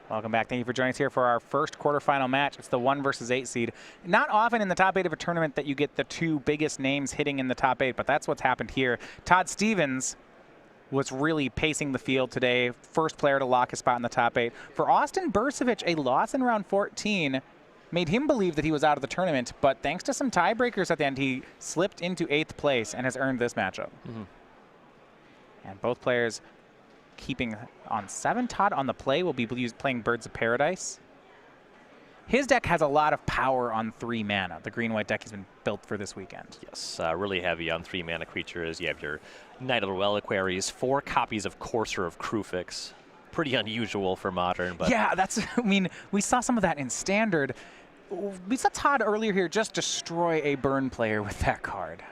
Welcome back. Thank you for joining us here for our first quarterfinal match. It's the 1 versus 8 seed. Not often in the top 8 of a tournament that you get the two biggest names hitting in the top 8, but that's what's happened here. Todd Stevens was really pacing the field today. First player to lock his spot in the top 8. For Austin Bursavich, a loss in round 14 made him believe that he was out of the tournament, but thanks to some tiebreakers at the end, he slipped into 8th place and has earned this matchup. And both players keeping on 7. Todd on the play will be playing Birds of Paradise. His deck has a lot of power on 3 mana. The green-white deck has been built for this weekend. Yes, really heavy on 3 mana creatures. You have your Knight of the Reliquaries, 4 copies of Courser of Krufix. Pretty unusual for Modern, but yeah, that's. I mean, we saw some of that in Standard. We saw Todd earlier here just destroy a burn player with that card.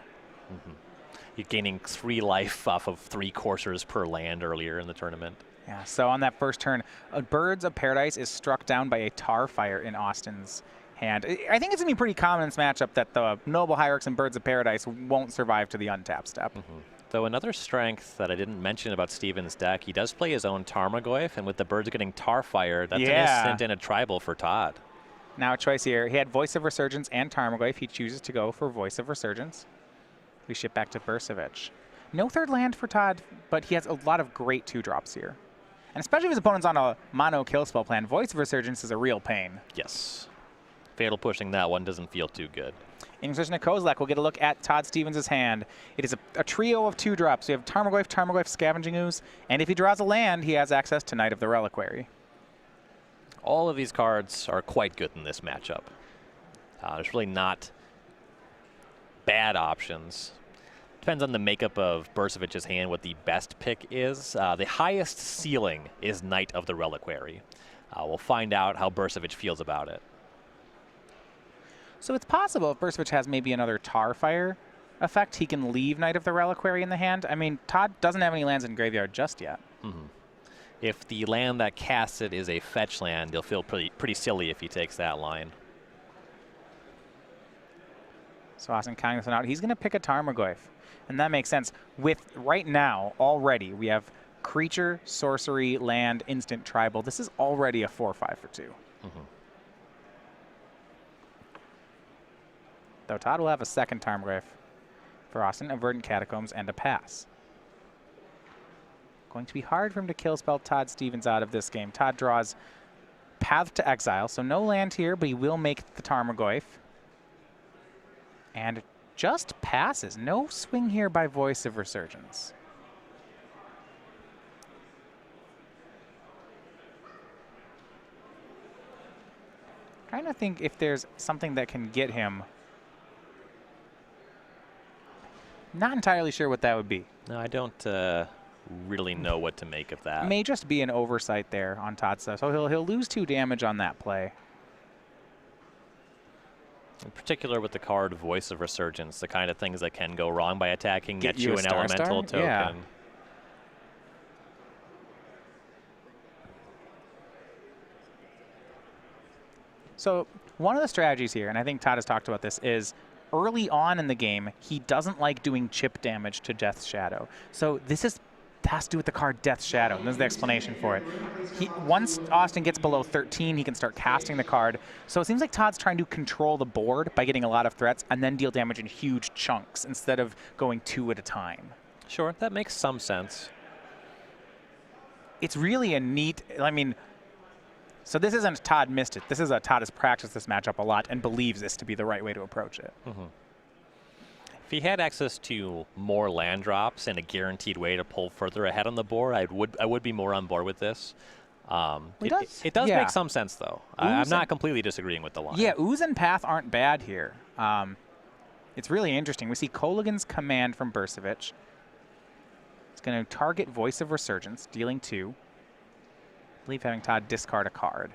You're gaining 3 life off of 3 coursers per land earlier in the tournament. Yeah, so on that first turn, Birds of Paradise is struck down by a Tar Fire in Austin's hand. I think it's going to be pretty common in this matchup that the Noble Hierarchs and Birds of Paradise won't survive to the untap step. Though another strength that I didn't mention about Stevens' deck, he does play his own Tarmogoyf, and with the birds getting Tar Fire, that's an instant and a tribal for Todd. Now a choice here. He had Voice of Resurgence and Tarmogoyf. He chooses to go for Voice of Resurgence. We ship back to Bursavich. No third land for Todd, but he has a lot of great 2-drops here. And especially if his opponent's on a mono kill spell plan, Voice of Resurgence is a real pain. Yes. Fatal pushing that one doesn't feel too good. Inquisition of Kozilek will get a look at Todd Stevens' hand. It is a trio of 2-drops. We have Tarmogoyf, Tarmogoyf, Scavenging Ooze, and if he draws a land, he has access to Knight of the Reliquary. All of these cards are quite good in this matchup. There's really not bad options. Depends on the makeup of Bursavich's hand what the best pick is. The highest ceiling is Knight of the Reliquary. We'll find out how Bursavich feels about it. So it's possible if Bursavich has maybe another Tar Fire effect, he can leave Knight of the Reliquary in the hand. I mean, Todd doesn't have any lands in graveyard just yet. If the land that casts it is a fetch land, he'll feel pretty silly if he takes that line. So Austin counting this one out. He's going to pick a Tarmogoyf. And that makes sense. With right now, already, we have creature, sorcery, land, instant, tribal. This is already a 4/5 for 2. Though Todd will have a second Tarmogoyf for Austin, a Verdant Catacombs, and a pass. Going to be hard for him to kill spell Todd Stevens out of this game. Todd draws Path to Exile, so no land here, but he will make the Tarmogoyf. And just passes. No swing here by Voice of Resurgence. Trying to think if there's something that can get him. Not entirely sure what that would be. No, I don't really know what to make of that. May just be an oversight there on Todd's stuff. So he'll lose 2 damage on that play. In particular with the card Voice of Resurgence, the kind of things that can go wrong by attacking Get you you an a elemental star? token. Yeah. So one of the strategies here, and I think Todd has talked about this, is early on in the game, he doesn't like doing chip damage to Death's Shadow. So this has to do with the card Death's Shadow, and this is the explanation for it. Once Austin gets below 13, he can start casting the card. So it seems like Todd's trying to control the board by getting a lot of threats and then deal damage in huge chunks instead of going 2 at a time. Sure, that makes some sense. It's really a neat, I mean, so this isn't Todd missed it. This is Todd has practiced this matchup a lot and believes this to be the right way to approach it. If he had access to more land drops and a guaranteed way to pull further ahead on the board, I would be more on board with this. It does make some sense, though. I'm not completely disagreeing with the line. Yeah, Ooze and Path aren't bad here. It's really interesting. We see Kolaghan's Command from Bursavich. It's going to target Voice of Resurgence, dealing 2. I believe having Todd discard a card.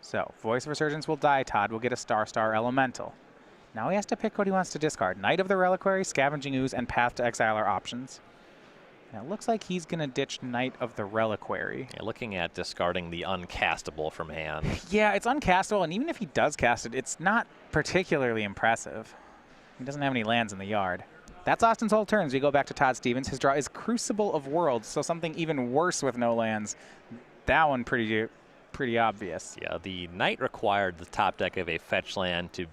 So, Voice of Resurgence will die. Todd will get a Star Elemental. Now he has to pick what he wants to discard. Knight of the Reliquary, Scavenging Ooze, and Path to Exile are options. And it looks like he's going to ditch Knight of the Reliquary. Yeah, looking at discarding the uncastable from hand. Yeah, it's uncastable, and even if he does cast it, it's not particularly impressive. He doesn't have any lands in the yard. That's Austin's whole turns. We go back to Todd Stevens. His draw is Crucible of Worlds, so something even worse with no lands. That one pretty obvious. Yeah, the Knight required the top deck of a fetch land to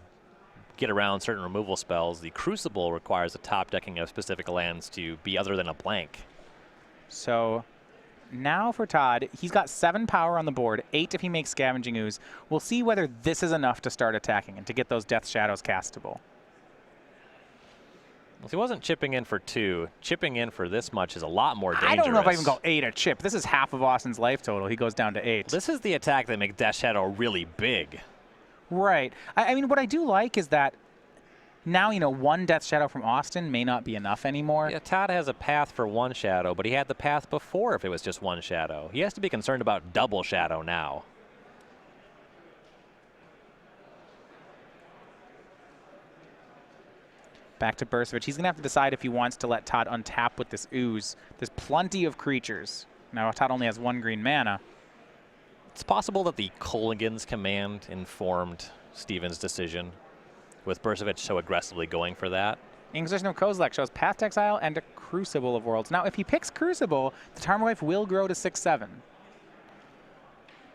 get around certain removal spells. The Crucible requires the top decking of specific lands to be other than a blank. So now for Todd, he's got 7 power on the board, 8 if he makes Scavenging Ooze. We'll see whether this is enough to start attacking and to get those Death Shadows castable. Well, if he wasn't chipping in for 2, chipping in for this much is a lot more dangerous. I don't know if I even call 8 a chip. This is half of Austin's life total. He goes down to 8. This is the attack that makes Death Shadow really big. Right. I mean, what I do like is that now, you know, 1 Death Shadow from Austin may not be enough anymore. Yeah, Todd has a path for 1 shadow, but he had the path before if it was just 1 shadow. He has to be concerned about double shadow now. Back to Bursavich. He's going to have to decide if he wants to let Todd untap with this Ooze. There's plenty of creatures. Now, Todd only has 1 green mana. It's possible that the Kolaghan's command informed Stevens' decision, with Bursavich so aggressively going for that. Inquisition of Kozilek shows Path to Exile and a Crucible of Worlds. Now, if he picks Crucible, the Tarmogoyf will grow to 6/7.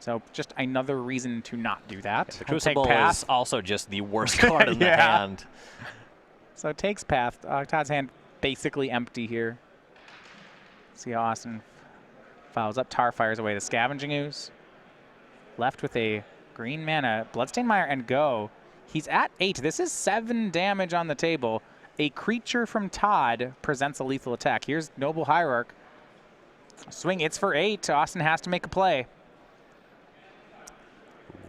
So just another reason to not do that. Yeah, the Crucible is also just the worst card in the hand. So it takes Path. Todd's hand basically empty here. See how Austin fouls up. Tar fires away the Scavenging Ooze. Left with a green mana, Bloodstained Mire, and go. He's at 8. This is 7 damage on the table. A creature from Todd presents a lethal attack. Here's Noble Hierarch. Swing, it's for 8. Austin has to make a play.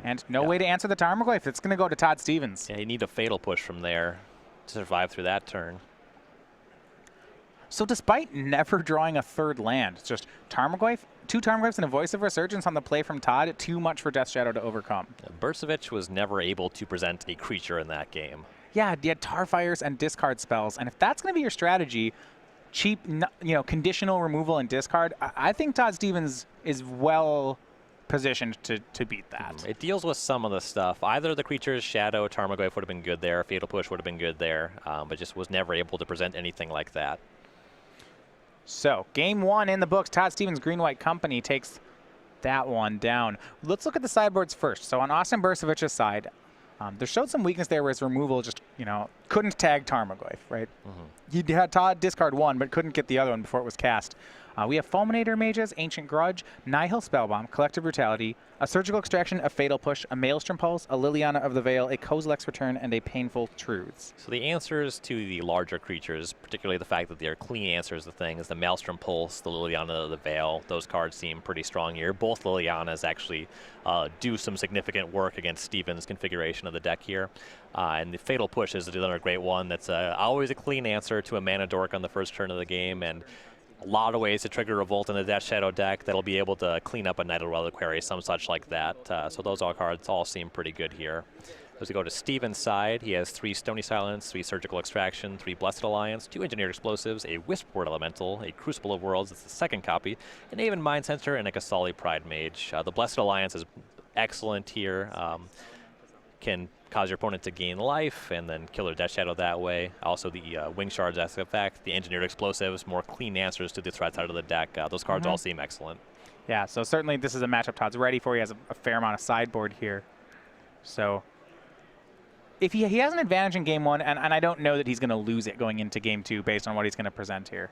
And no way to answer the Tarmogoyf. It's going to go to Todd Stevens. Yeah, you need a Fatal Push from there to survive through that turn. So despite never drawing a 3rd land, it's just Tarmogoyf, 2 Tarmogoyfs and a Voice of Resurgence on the play from Todd, too much for Death Shadow to overcome. Bursavich was never able to present a creature in that game. Yeah, you had Tar Fires and discard spells, and if that's going to be your strategy, cheap, you know, conditional removal and discard, I think Todd Stevens is well positioned to beat that. It deals with some of the stuff. Either the creature's Shadow, Tarmogoyf would have been good there, Fatal Push would have been good there, but just was never able to present anything like that. So, game 1 in the books. Todd Stevens' Green-White Company takes that one down. Let's look at the sideboards first. So on Austin Bursavich's side, there showed some weakness there where his removal just, you know, couldn't tag Tarmogoyf, right? He had Todd discard 1, but couldn't get the other one before it was cast. We have Fulminator Mages, Ancient Grudge, Nihil Spellbomb, Collective Brutality, a Surgical Extraction, a Fatal Push, a Maelstrom Pulse, a Liliana of the Veil, a Kozilek's Return, and a Painful Truths. So the answers to the larger creatures, particularly the fact that they're clean answers to things, the Maelstrom Pulse, the Liliana of the Veil, those cards seem pretty strong here. Both Lilianas actually do some significant work against Stevens' configuration of the deck here. And the Fatal Push is another great one that's always a clean answer to a mana dork on the first turn of the game, and a lot of ways to trigger Revolt in the Death Shadow deck that'll be able to clean up a Night of Reliquary, some such like that. So those all cards all seem pretty good here. As we go to Stevens' side, he has 3 Stony Silence, 3 Surgical Extraction, 3 Blessed Alliance, 2 Engineered Explosives, a Wisp-Word Elemental, a Crucible of Worlds, it's the 2nd copy, an Aven Mind Center, and a Kasali Pride Mage. The Blessed Alliance is excellent here. Can cause your opponent to gain life and then kill their Death Shadow that way. Also the Wing Shards effect, the Engineered Explosives, more clean answers to the threats out of the deck. Those cards all seem excellent. Yeah, so certainly this is a matchup Todd's ready for. He has a fair amount of sideboard here. So if he has an advantage in game 1, and I don't know that he's going to lose it going into game 2 based on what he's going to present here.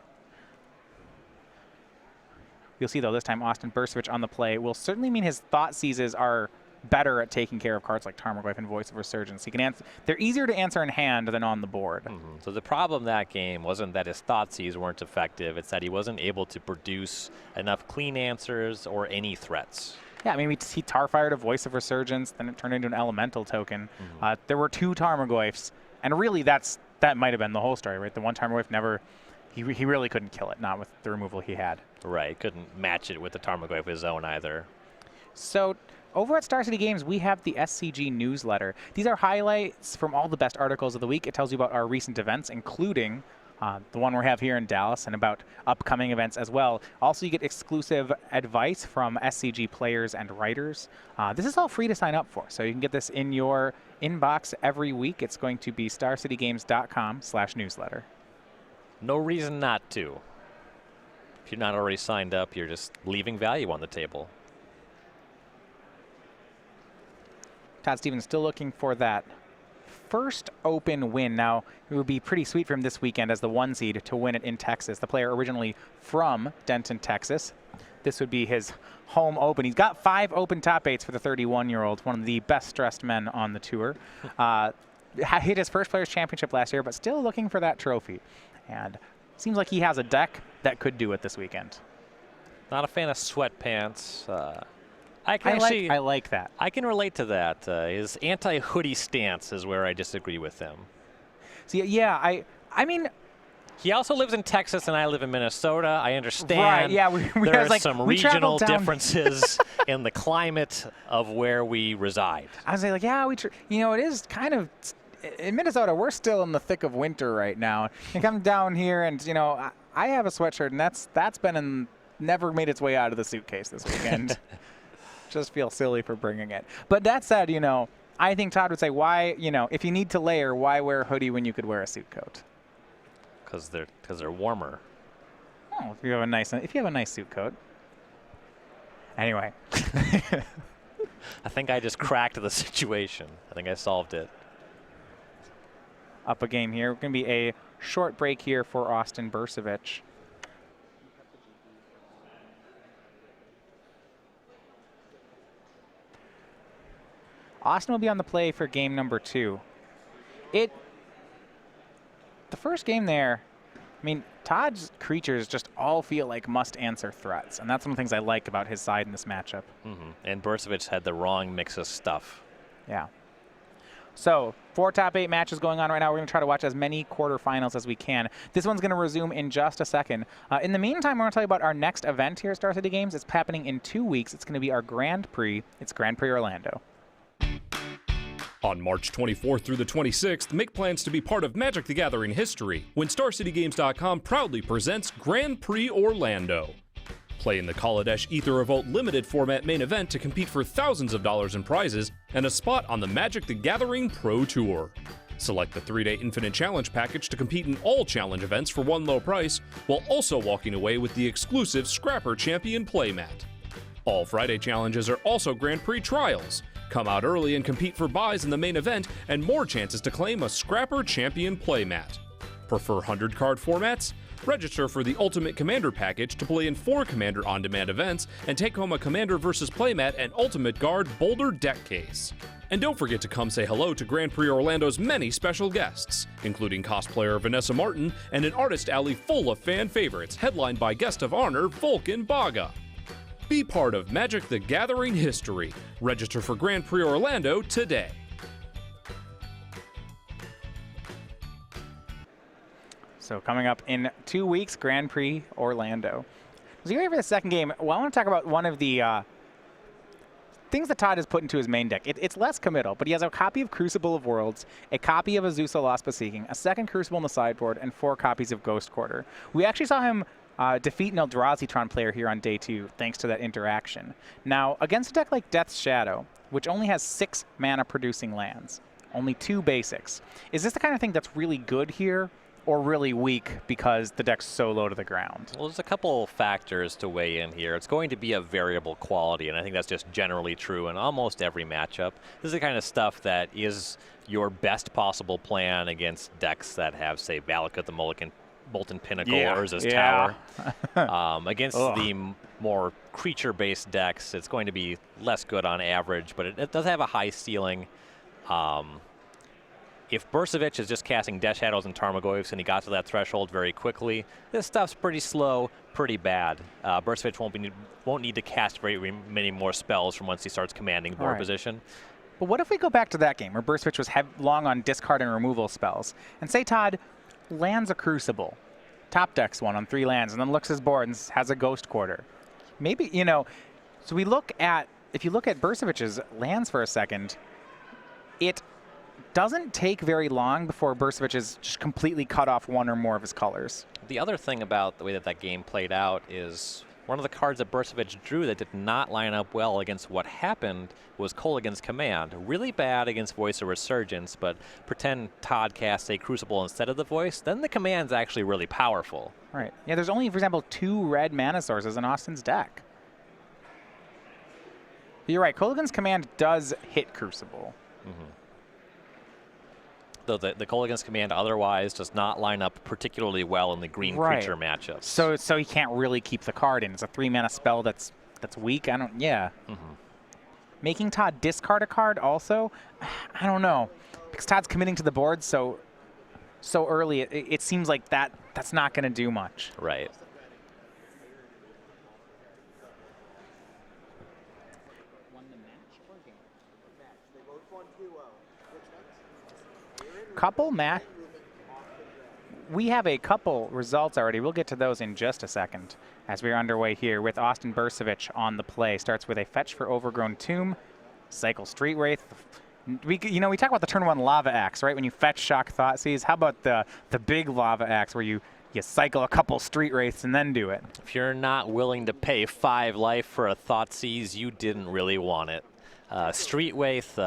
You'll see, though, this time Austin Bursavich on the play will certainly mean his Thought Seizes are better at taking care of cards like Tarmogoyf and Voice of Resurgence. He can answer. They're easier to answer in hand than on the board. So the problem that game wasn't that his Thoughtseize weren't effective. It's that he wasn't able to produce enough clean answers or any threats. Yeah, I mean, he tar-fired a Voice of Resurgence, then it turned into an Elemental token. There were 2 Tarmogoyfs, and really that might have been the whole story, right? The one Tarmogoyf never, he really couldn't kill it, not with the removal he had. Right, couldn't match it with the Tarmogoyf of his own either. So over at Star City Games, we have the SCG newsletter. These are highlights from all the best articles of the week. It tells you about our recent events, including the one we have here in Dallas, and about upcoming events as well. Also, you get exclusive advice from SCG players and writers. This is all free to sign up for, so you can get this in your inbox every week. It's going to be starcitygames.com/newsletter. no reason not to. If you're not already signed up, you're just leaving value on the table. Todd Stevens still looking for that first open win. Now, it would be pretty sweet for him this weekend as the 1 seed to win it in Texas. The player originally from Denton, Texas. This would be his home open. He's got 5 open top 8s for the 31-year-old, one of the best stressed men on the tour. Hit his first Players' Championship last year, but still looking for that trophy. And seems like he has a deck that could do it this weekend. Not a fan of sweatpants. I like that. I can relate to that. His anti-hoodie stance is where I disagree with him. So yeah, I mean, he also lives in Texas, and I live in Minnesota. I understand. Right, yeah, there are some regional differences in the climate of where we reside. I was like, yeah, it is kind of, in Minnesota, we're still in the thick of winter right now. You come down here, and, I have a sweatshirt, and that's been never made its way out of the suitcase this weekend. Just feel silly for bringing it. But that said, I think Todd would say, why, if you need to layer, why wear a hoodie when you could wear a suit coat? Because they're warmer. Oh, if you have a nice suit coat. Anyway. I think I just cracked the situation. I think I solved it. Up a game here. Going to be a short break here for Austin Bursavich. Austin will be on the play for game number 2. The first game there, I mean, Todd's creatures just all feel like must-answer threats, and that's one of the things I like about his side in this matchup. And Bursavich had the wrong mix of stuff. Yeah. So 4 top 8 matches going on right now. We're going to try to watch as many quarterfinals as we can. This one's going to resume in just a second. In the meantime, we're going to tell you about our next event here at Star City Games. It's happening in 2 weeks. It's going to be our Grand Prix. It's Grand Prix Orlando. On March 24th through the 26th, make plans to be part of Magic the Gathering history when StarCityGames.com proudly presents Grand Prix Orlando. Play in the Kaladesh Aether Revolt limited format main event to compete for thousands of dollars in prizes and a spot on the Magic the Gathering Pro Tour. Select the 3-day Infinite Challenge package to compete in all challenge events for one low price, while also walking away with the exclusive Scrapper Champion playmat. All Friday challenges are also Grand Prix trials. Come out early and compete for buys in the main event and more chances to claim a Scrapper Champion playmat. Prefer 100-card formats? Register for the Ultimate Commander package to play in 4 Commander on-demand events and take home a Commander vs. playmat and Ultimate Guard Boulder deck case. And don't forget to come say hello to Grand Prix Orlando's many special guests, including cosplayer Vanessa Martin and an artist alley full of fan favorites headlined by guest of honor Volkan Baga. Be part of Magic the Gathering history. Register for Grand Prix Orlando today. So coming up in 2 weeks, Grand Prix Orlando. So you're here for the second game. Well, I want to talk about one of the things that Todd has put into his main deck. It's less committal, but he has a copy of Crucible of Worlds, a copy of Azusa Lost but Seeking, a second Crucible on the sideboard, and 4 copies of Ghost Quarter. We actually saw him defeat an Eldrazi-tron player here on day 2, thanks to that interaction. Now, against a deck like Death's Shadow, which only has 6 mana-producing lands, only 2 basics, is this the kind of thing that's really good here, or really weak because the deck's so low to the ground? Well, there's a couple factors to weigh in here. It's going to be a variable quality, and I think that's just generally true in almost every matchup. This is the kind of stuff that is your best possible plan against decks that have, say, Valakut the Molten Pinnacle or Urza's Tower. Against the more creature-based decks, it's going to be less good on average, but it does have a high ceiling. If Bursavich is just casting Death Shadows and Tarmogoyfs and he got to that threshold very quickly, this stuff's pretty slow, pretty bad. Bursavich won't need to cast very many more spells from once he starts commanding board position. But what if we go back to that game where Bursavich was long on discard and removal spells, and say Todd lands a Crucible, top decks one on 3 lands, and then looks his board and has a Ghost Quarter. Maybe, so we look at, if you look at Bursavich's lands for a second, it doesn't take very long before Bursavich is just completely cut off one or more of his colors. The other thing about the way that game played out is One of the cards that Bursavich drew that did not line up well against what happened was Kolaghan's Command. Really bad against Voice of Resurgence, but pretend Todd casts a Crucible instead of the Voice, then the Command's actually really powerful. Right. Yeah, there's only, for example, 2 red mana sources in Austin's deck. You're right, Kolaghan's Command does hit Crucible. Though the Kolaghan's Command otherwise does not line up particularly well in the green creature matchups. So he can't really keep the card in. It's a 3-mana spell that's weak. Making Todd discard a card also, I don't know. Because Todd's committing to the board so early, it seems like that's not going to do much. Right. We have a couple results already. We'll get to those in just a second as we're underway here with Austin Bursavich on the play. Starts with a fetch for Overgrown Tomb, cycle Street Wraith. We talk about the turn 1 Lava Axe, right? When you fetch Shock Thoughtseize. How about the big Lava Axe where you cycle a couple Street Wraiths and then do it? If you're not willing to pay 5 life for a Thoughtseize, you didn't really want it. Street Wraith,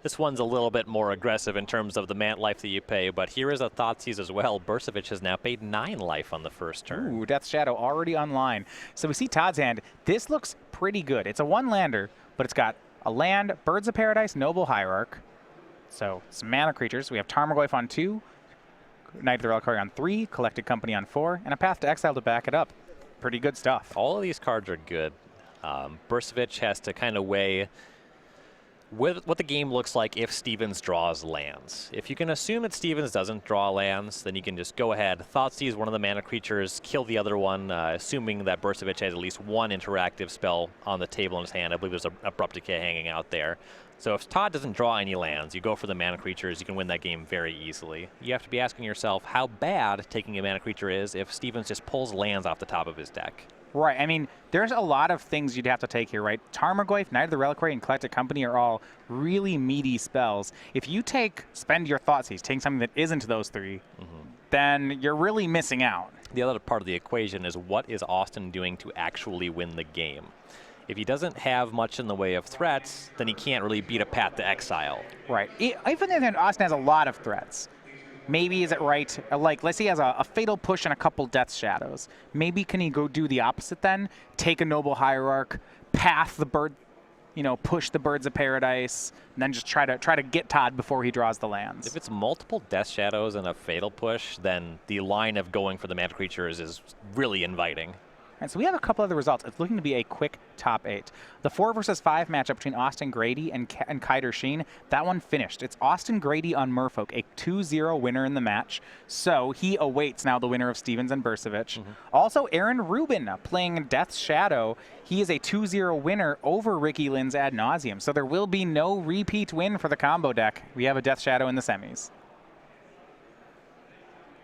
this one's a little bit more aggressive in terms of the mana life that you pay, but here is a Thoughtseize as well. Bursavich has now paid 9 life on the first turn. Ooh, Death Shadow already online. So we see Todd's hand. This looks pretty good. It's a 1-lander, but it's got a land, Birds of Paradise, Noble Hierarch. So some mana creatures. We have Tarmogoyf on 2, Knight of the Reliquary on 3, Collected Company on 4, and a Path to Exile to back it up. Pretty good stuff. All of these cards are good. Bursavich has to kind of weigh what the game looks like if Stevens draws lands. If you can assume that Stevens doesn't draw lands, then you can just go ahead, Thoughtseize one of the mana creatures, kill the other one, assuming that Bursavich has at least one interactive spell on the table in his hand. I believe there's a Abrupt Decay hanging out there. So if Todd doesn't draw any lands, you go for the mana creatures, you can win that game very easily. You have to be asking yourself how bad taking a mana creature is if Stevens just pulls lands off the top of his deck. Right. I mean, there's a lot of things you'd have to take here, right? Tarmogoyf, Knight of the Reliquary, and Collected Company are all really meaty spells. If you spend your Thoughtseize, taking something that isn't those 3, then you're really missing out. The other part of the equation is what is Austin doing to actually win the game? If he doesn't have much in the way of threats, then he can't really beat a Path to Exile. Right. Even if Austin has a lot of threats, maybe is it right, like let's say he has a Fatal Push and a couple Death Shadows. Maybe can he go do the opposite then? Take a Noble Hierarch, path the bird, push the Birds of Paradise, and then just try to get Todd before he draws the lands. If it's multiple Death Shadows and a Fatal Push, then the line of going for the mana creatures is really inviting. And so we have a couple other results. It's looking to be a quick top 8. The 4 versus 5 matchup between Austin Grady and Kiter Sheen, that one finished. It's Austin Grady on Merfolk, a 2-0 winner in the match. So he awaits now the winner of Stevens and Bursavich. Also, Aaron Rubin playing Death Shadow. He is a 2-0 winner over Ricky Lynn's Ad Nauseam. So there will be no repeat win for the combo deck. We have a Death Shadow in the semis.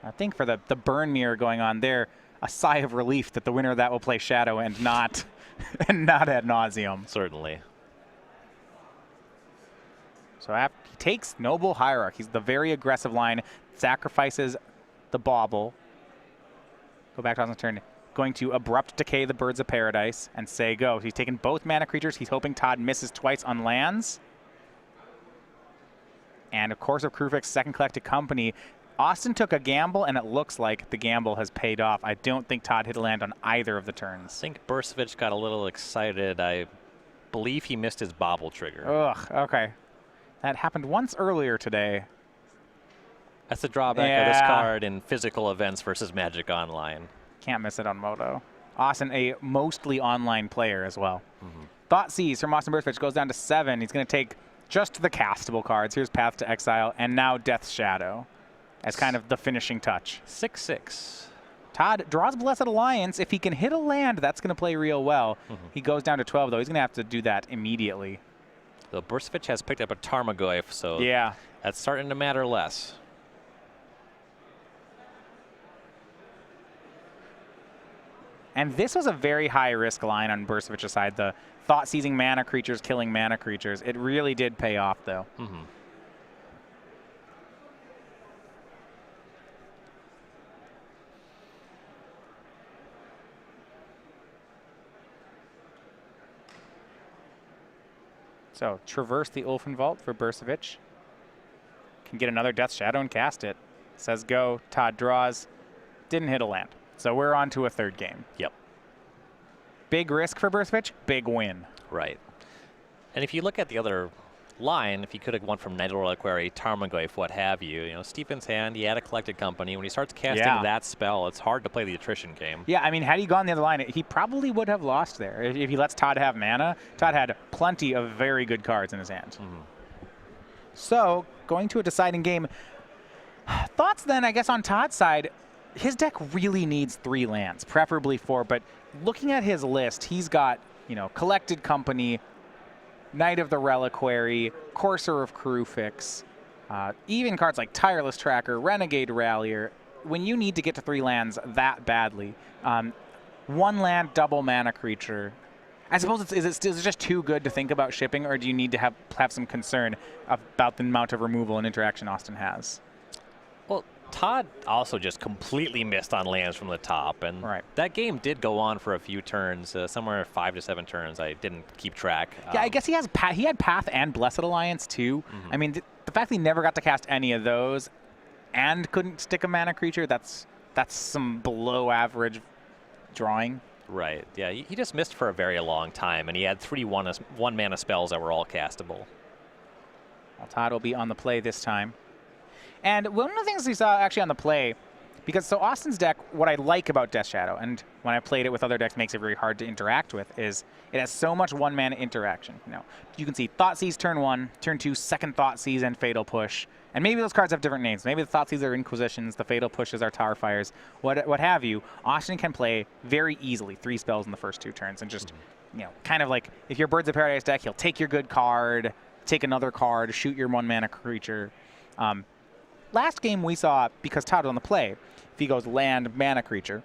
I think for the burn mirror going on there, a sigh of relief that the winner of that will play Shadow and not Ad Nauseam. Certainly. So he takes Noble Hierarch. He's the very aggressive line, sacrifices the Bauble. Go back to Austin's turn. Going to Abrupt Decay the Birds of Paradise and say go. He's taken both mana creatures. He's hoping Todd misses twice on lands. And of course, of Kruvik's second Collected Company. Austin took a gamble, and it looks like the gamble has paid off. I don't think Todd hit a land on either of the turns. I think Bursavich got a little excited. I believe he missed his Bauble trigger. Ugh, okay. That happened once earlier today. That's the drawback of this card in physical events versus Magic Online. Can't miss it on Moto. Austin, a mostly online player as well. Thoughtseize from Austin Bursavich goes down to 7. He's going to take just the castable cards. Here's Path to Exile, and now Death Shadow as kind of the finishing touch. 6/6. Todd draws Blessed Alliance. If he can hit a land, that's going to play real well. He goes down to 12, though. He's going to have to do that immediately. So Bursavich has picked up a Tarmogoyf, so that's starting to matter less. And this was a very high-risk line on Bursavich's side. The thought-seizing mana creatures, killing mana creatures. It really did pay off, though. So traverse the Ulfin Vault for Bursavich. Can get another Death Shadow and cast it. Says go. Todd draws. Didn't hit a land. So we're on to a third game. Yep. Big risk for Bursavich, big win. Right. And if you look at the other line, if you could have won from Night Reliquary, Tarmogoyf, what have you, Stephen's hand, he had a Collected Company. When he starts casting that spell, it's hard to play the attrition game. Yeah, I mean, had he gone the other line, he probably would have lost there. If he lets Todd have mana, Todd had plenty of very good cards in his hand. So, going to a deciding game. Thoughts then, I guess, on Todd's side, his deck really needs 3 lands, preferably 4, but looking at his list, he's got, Collected Company, Knight of the Reliquary, Courser of Crewfix, even cards like Tireless Tracker, Renegade Rallier. When you need to get to 3 lands that badly, 1 land, double mana creature. I suppose is it just too good to think about shipping, or do you need to have some concern about the amount of removal and interaction Austin has? Well, Todd also just completely missed on lands from the top, and that game did go on for a few turns, somewhere 5 to 7 turns. I didn't keep track. Yeah, I guess he had Path and Blessed Alliance too. I mean, the fact that he never got to cast any of those and couldn't stick a mana creature, that's some below average drawing. Right. Yeah, he just missed for a very long time, and he had 3 one mana spells that were all castable. Well, Todd will be on the play this time. And one of the things we saw actually on the play, because Austin's deck, what I like about Death Shadow, and when I played it with other decks makes it very hard to interact with, is it has so much 1 mana interaction. You can see Thoughtseize turn 1, turn 2, second Thoughtseize and Fatal Push. And maybe those cards have different names. Maybe the Thoughtseize are Inquisitions, the Fatal Pushes are Tower Fires, what have you. Austin can play very easily 3 spells in the first 2 turns and just, kind of like if your Birds of Paradise deck, he'll take your good card, take another card, shoot your 1 mana creature. Last game we saw, because Todd was on the play, if he goes land, mana creature,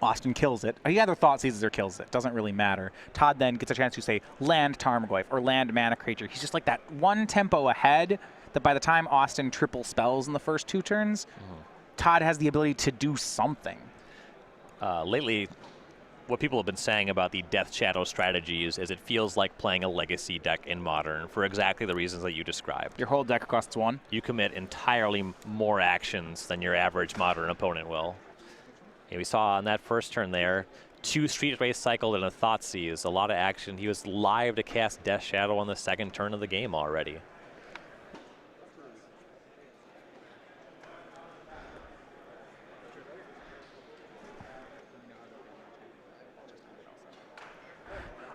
Austin kills it. He either Thoughtseizes or kills it. Doesn't really matter. Todd then gets a chance to say land Tarmogoyf or land mana creature. He's just like that 1 tempo ahead that by the time Austin triple spells in the first 2 turns, Todd has the ability to do something. Lately, what people have been saying about the Death Shadow strategies is it feels like playing a Legacy deck in Modern for exactly the reasons that you described. Your whole deck costs 1. You commit entirely more actions than your average Modern opponent will. And we saw on that first turn there, 2 Street Race cycled and a Thoughtseize, a lot of action. He was live to cast Death Shadow on the 2nd turn of the game already.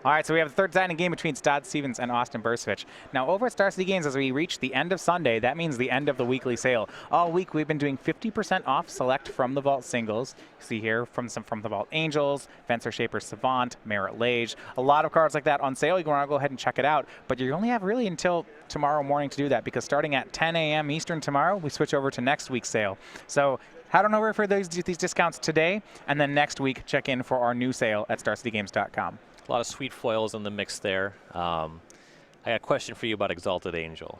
All right, so we have the third deciding game between Todd Stevens and Austin Bursavich. Now, over at Star City Games, as we reach the end of Sunday, that means the end of the weekly sale. All week, we've been doing 50% off select from the Vault singles. You see here from the Vault Angels, Fencer Shaper Savant, Merit Lage. A lot of cards like that on sale. You want to go ahead and check it out. But you only have really until tomorrow morning to do that, because starting at 10 a.m. Eastern tomorrow, we switch over to next week's sale. So head on over for these discounts today, and then next week, check in for our new sale at StarCityGames.com. A lot of sweet foils in the mix there. I got a question for you about Exalted Angel.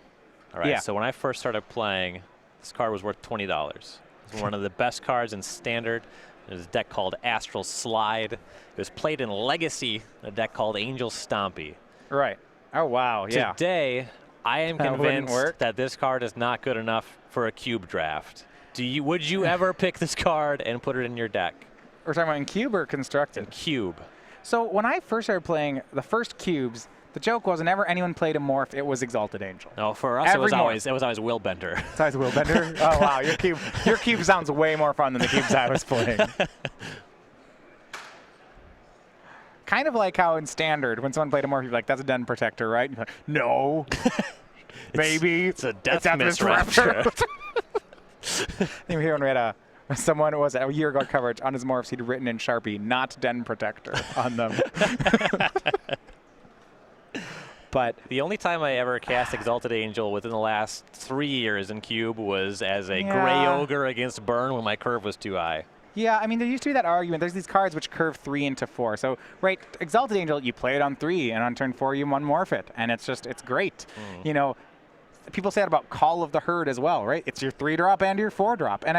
All right, so when I first started playing, this card was worth $20. It was one of the best cards in Standard. There's a deck called Astral Slide. It was played in Legacy, a deck called Angel Stompy. Right. Oh, wow, yeah. Today, I am convinced that this card is not good enough for a cube draft. Would you ever pick this card and put it in your deck? We're talking about in cube or constructed? In cube. So when I first started playing the first cubes, the joke was whenever anyone played a morph, it was Exalted Angel. No, for us it was always Willbender. It's always Willbender? Oh, wow. Your cube sounds way more fun than the cubes I was playing. Kind of like how in Standard, when someone played a morph, you'd be like, that's a Den Protector, right? You're like, no. Baby. It's a Death Misrapture. You hear when we had someone, it was a year ago coverage on his morphs, he'd written in Sharpie, not Den Protector on them. But the only time I ever cast Exalted Angel within the last 3 years in Cube was as a Gray Ogre against Burn when my curve was too high. Yeah, I mean, there used to be that argument. There's these cards which curve 3 into 4. So, right, Exalted Angel, you play it on 3, and on turn 4, you one-morph it. And it's great. You know, people say that about Call of the Herd as well, right? It's your 3-drop and your 4-drop. And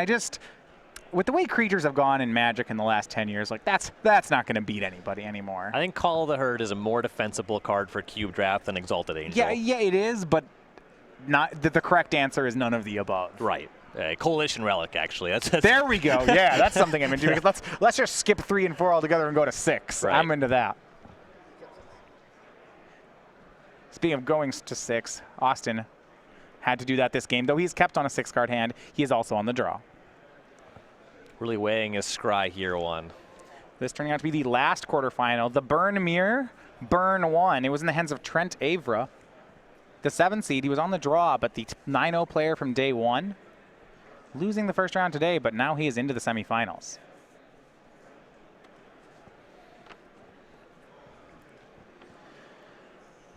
with the way creatures have gone in Magic in the last 10 years, like that's not going to beat anybody anymore. I think Call of the Herd is a more defensible card for Cube Draft than Exalted Angel. Yeah, it is, but not the correct answer is none of the above. Right. Coalition Relic, actually. That's there we go. Yeah, that's something I'm into. Let's just skip 3 and 4 altogether and go to 6. Right. I'm into that. Speaking of going to 6, Austin had to do that this game. Though he's kept on a 6-card hand, he is also on the draw. Really weighing his scry here, one. This turning out to be the last quarterfinal. The Burn Mirror, Burn 1. It was in the hands of Trent Avra, the 7 seed. He was on the draw, but the 9-0 player from day 1. Losing the first round today, but now he is into the semifinals.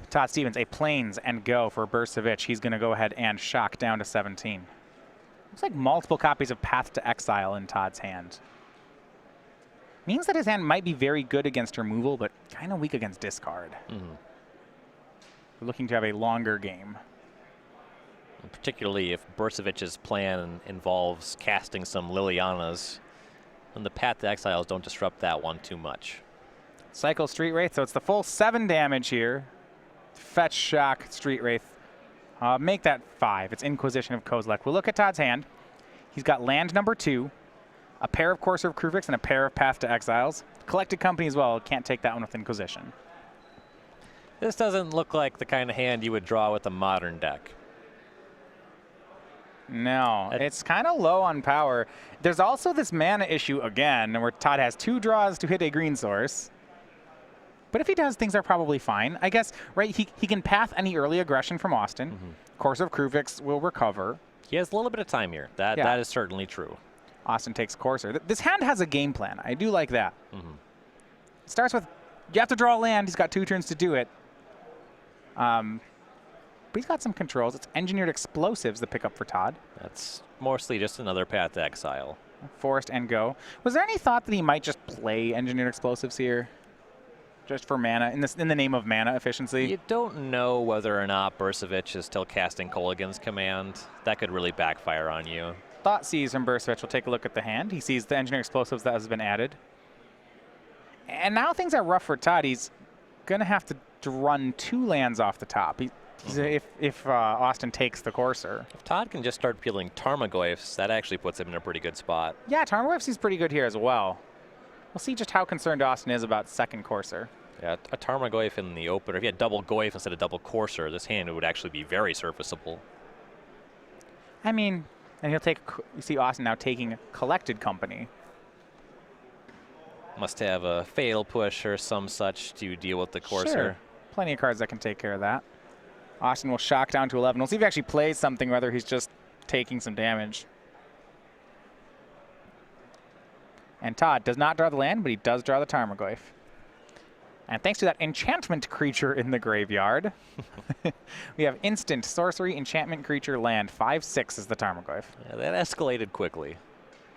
Todd Stevens, a plains and go for Bursavich. He's going to go ahead and shock down to 17. Looks like multiple copies of Path to Exile in Todd's hand. Means that his hand might be very good against removal, but kind of weak against discard. We're looking to have a longer game. And particularly if Bursavich's plan involves casting some Lilianas, then the Path to Exiles don't disrupt that one too much. Cycle Street Wraith, so it's the full 7 damage here. Fetch, shock, Street Wraith. Make that 5. It's Inquisition of Kozilek. We'll look at Todd's hand. He's got land number 2, a pair of Courser of Kruvix, and a pair of Path to Exiles. Collected Company as well. Can't take that one with Inquisition. This doesn't look like the kind of hand you would draw with a modern deck. No, it's kind of low on power. There's also this mana issue again, where Todd has 2 draws to hit a green source. But if he does, things are probably fine. I guess, right, he can path any early aggression from Austin. Course of Kruvix will recover. He has a little bit of time here. That is certainly true. Austin takes Courser. This hand has a game plan. I do like that. It starts with, you have to draw land. He's got 2 turns to do it. But he's got some controls. It's Engineered Explosives, the pickup for Todd. That's mostly just another Path to Exile. Forest and go. Was there any thought that he might just play Engineered Explosives here? Just for mana, in the name of mana efficiency? You don't know whether or not Bursavich is still casting Kolaghan's command. That could really backfire on you. Thought sees from Bursavich. We'll take a look at the hand. He sees the Engineered Explosives that has been added. And now things are rough for Todd. He's going to have to run 2 lands off the top. If Austin takes the Courser. If Todd can just start peeling Tarmogoyfs, that actually puts him in a pretty good spot. Yeah, Tarmogoyfs is pretty good here as well. We'll see just how concerned Austin is about second Courser. Yeah, a Tarmogoyf in the opener. If he had double Goyf instead of double Courser, this hand would actually be very serviceable. I mean, and he'll take, you see Austin now taking Collected Company. Must have a Fatal Push or some such to deal with the Courser. Sure. Plenty of cards that can take care of that. Austin will shock down to 11. We'll see if he actually plays something, whether he's just taking some damage. And Todd does not draw the land, but he does draw the Tarmogoyf. And thanks to that enchantment creature in the graveyard, we have instant sorcery, enchantment creature, land. 5/6 is the Tarmogoyf. Yeah, that escalated quickly.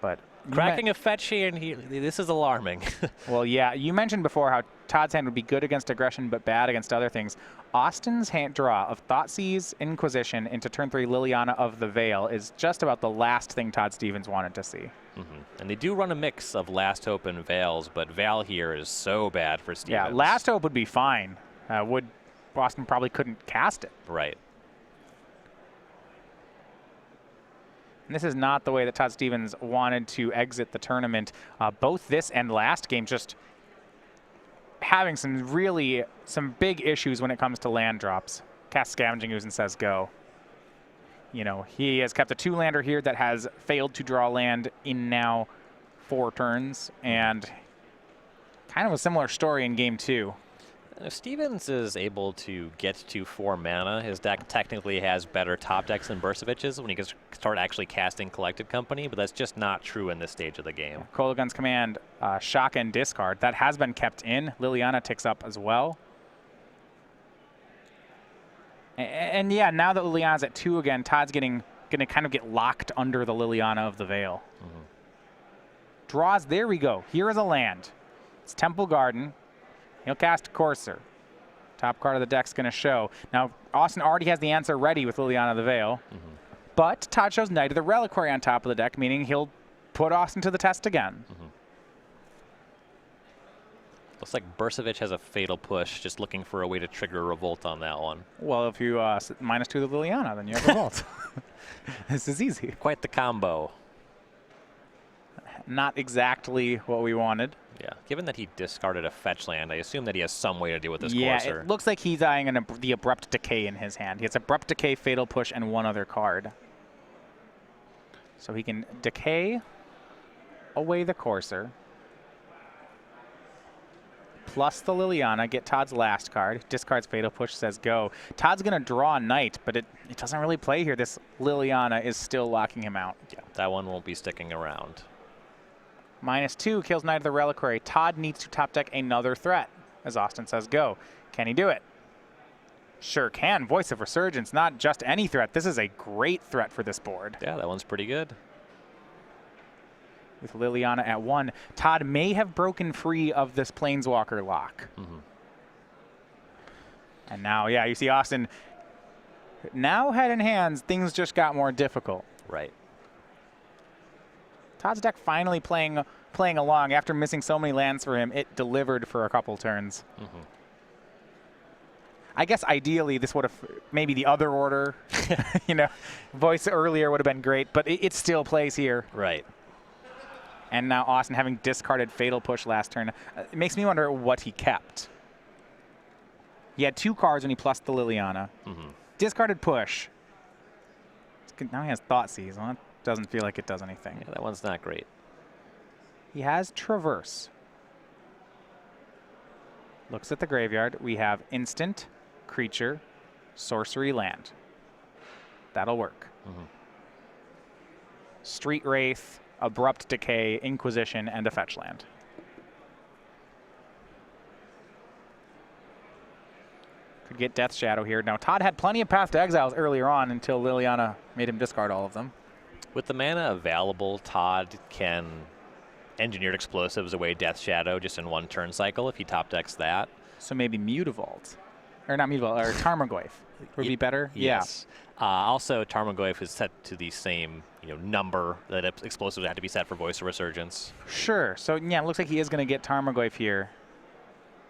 But cracking a fetch here, and this is alarming. Well, yeah, you mentioned before how Todd's hand would be good against aggression, but bad against other things. Austin's hand draw of Thoughtseize, Inquisition into turn 3 Liliana of the Veil is just about the last thing Todd Stevens wanted to see. And they do run a mix of Last Hope and Veils, but Val here is so bad for Stevens. Yeah, Last Hope would be fine. Austin probably couldn't cast it. Right. And this is not the way that Todd Stevens wanted to exit the tournament. Both this and last game just having some big issues when it comes to land drops. Cast Scavenging Ooze and says go. You know, he has kept a 2-lander here that has failed to draw land in now 4 turns, and kind of a similar story in game 2. If Stevens is able to get to 4 mana, his deck technically has better top decks than Bursavich's when he can start actually casting Collected Company, but that's just not true in this stage of the game. Kolaghan's command, shock and discard. That has been kept in. Liliana ticks up as well. And yeah, now that Liliana's at 2 again, Todd's going to kind of get locked under the Liliana of the Veil. Draws, there we go. Here is a land. It's Temple Garden. He'll cast Courser. Top card of the deck's going to show. Now, Austin already has the answer ready with Liliana of the Veil. But Todd shows Knight of the Reliquary on top of the deck, meaning he'll put Austin to the test again. Looks like Bursavich has a fatal push, just looking for a way to trigger a revolt on that one. Well, if you -2 the Liliana, then you have a vault. This is easy. Quite the combo. Not exactly what we wanted. Yeah, given that he discarded a fetch land, I assume that he has some way to deal with this Yeah, Courser. it looks like he's eyeing the Abrupt Decay in his hand. He has Abrupt Decay, Fatal Push, and one other card. So he can decay away the Courser, plus the Liliana, get Todd's last card. Discards Fatal Push, says go. Todd's going to draw a Knight, but it doesn't really play here. This Liliana is still locking him out. Yeah, that one won't be sticking around. -2 kills Knight of the Reliquary. Todd needs to top deck another threat, as Austin says go. Can he do it? Sure can. Voice of Resurgence, not just any threat. This is a great threat for this board. Yeah, that one's pretty good. With Liliana at 1, Todd may have broken free of this Planeswalker lock. And now, yeah, you see Austin. Now head in hands, things just got more difficult. Right. Todd's deck finally playing along. After missing so many lands for him, it delivered for a couple turns. I guess ideally this would have maybe the other order, voice earlier would have been great, but it still plays here. Right. And now Austin having discarded Fatal Push last turn. It makes me wonder what he kept. He had 2 cards when he plussed the Liliana. Discarded Push. Now he has Thoughtseize. Well, that doesn't feel like it does anything. Yeah, that one's not great. He has Traverse. Looks at the graveyard. We have instant, creature, sorcery, land. That'll work. Street Wraith, Abrupt Decay, Inquisition, and a fetch land. Could get Death Shadow here. Now, Todd had plenty of Path to Exiles earlier on until Liliana made him discard all of them. With the mana available, Todd can Engineered Explosives away Death Shadow just in one turn cycle if he top decks that. So maybe Mutavault. Or not Mutavault, or Tarmogoyf would be better? Yes. Yeah. Also, Tarmogoyf is set to the same number that explosives had to be set for Voice of Resurgence. Sure. So, yeah, it looks like he is going to get Tarmogoyf here.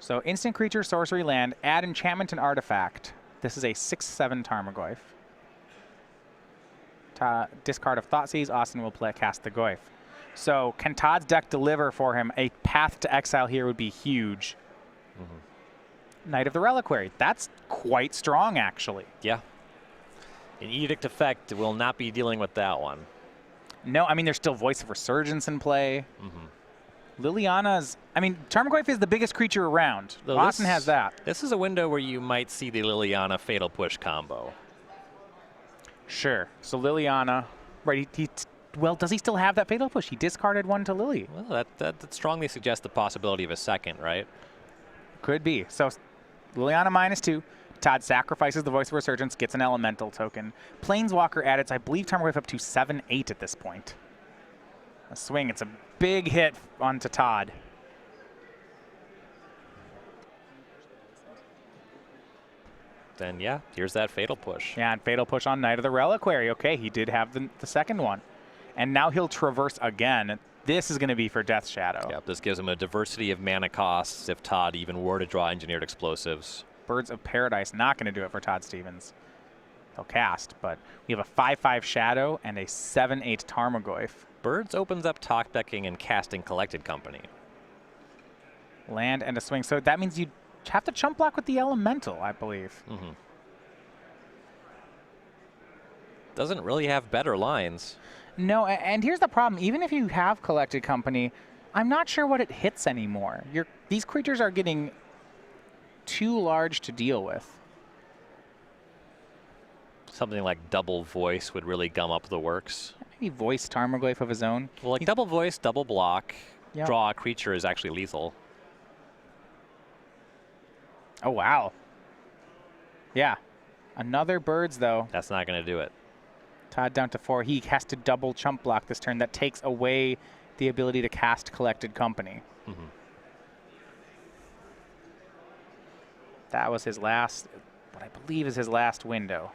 So, instant creature, sorcery, land, add enchantment and artifact. This is a 6/7 Tarmogoyf. Discard of Thoughtseize, Austin will cast the Goyf. So, can Todd's deck deliver for him? A Path to Exile here would be huge. Knight of the Reliquary. That's quite strong, actually. Yeah. An Edict effect will not be dealing with that one. No, I mean, there's still Voice of Resurgence in play. Liliana's, I mean, Tarmogoyf is the biggest creature around. Though Austin has that. This is a window where you might see the Liliana Fatal Push combo. Sure. So Liliana, right, well, does he still have that Fatal Push? He discarded one to Lily. Well, that strongly suggests the possibility of a second, right? Could be. So Liliana -2. Todd sacrifices the Voice of Resurgence, gets an Elemental token. Planeswalker added, I believe Tarmogoyf up to 7/8 at this point. A swing. It's a big hit onto Todd. Then, yeah, here's that Fatal Push. Yeah, and Fatal Push on Knight of the Reliquary. Okay, he did have the second one. And now he'll Traverse again. This is going to be for Death Shadow. Yep, this gives him a diversity of mana costs if Todd even were to draw Engineered Explosives. Birds of Paradise not going to do it for Todd Stevens. He'll cast, but we have a 5/5 Shadow and a 7/8 Tarmogoyf. Birds opens up top decking and casting Collected Company. Land and a swing. So that means you have to chump block with the Elemental, I believe. Doesn't really have better lines. No, and here's the problem. Even if you have Collected Company, I'm not sure what it hits anymore. These creatures are getting too large to deal with. Something like Double Voice would really gum up the works. Maybe Voice Tarmogoyf of his own. Well, like Double Voice, Double Block, Yep. Draw a creature is actually lethal. Oh, wow. Yeah. Another Birds, though. That's not going to do it. Todd down to 4. He has to double chump block this turn. That takes away the ability to cast Collected Company. That was his last, what I believe is his last window.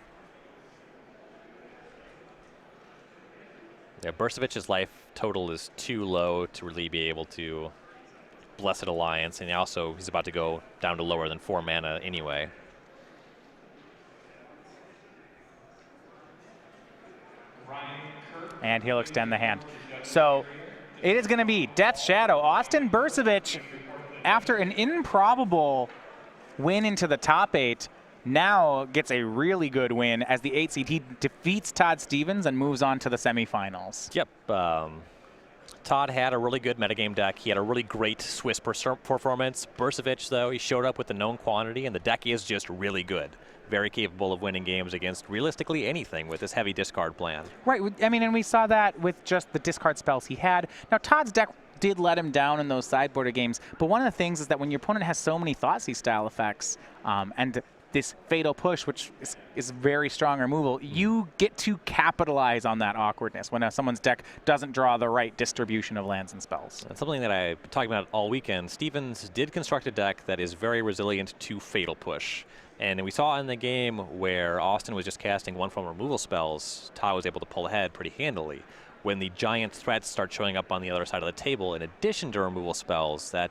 Yeah, Bursavich's life total is too low to really be able to Blessed Alliance, and also he's about to go down to lower than 4 mana anyway. And he'll extend the hand. So it is going to be Death Shadow. Austin Bursavich, after an improbable win into the top 8, now gets a really good win as the 8 seed. He defeats Todd Stevens and moves on to the semifinals. Yep. Todd had a really good metagame deck. He had a really great Swiss performance. Bursavich, though, he showed up with the known quantity, and the deck is just really good. Very capable of winning games against realistically anything with this heavy discard plan. Right. I mean, and we saw that with just the discard spells he had. Now, Todd's deck did let him down in those sideboarded games, but one of the things is that when your opponent has so many Thoughtseize style effects and this Fatal Push, which is very strong removal, you get to capitalize on that awkwardness when someone's deck doesn't draw the right distribution of lands and spells. That's something that I've been talking about all weekend. Stevens did construct a deck that is very resilient to Fatal Push. And we saw in the game where Austin was just casting one from removal spells, Todd was able to pull ahead pretty handily. When the giant threats start showing up on the other side of the table, in addition to removal spells, that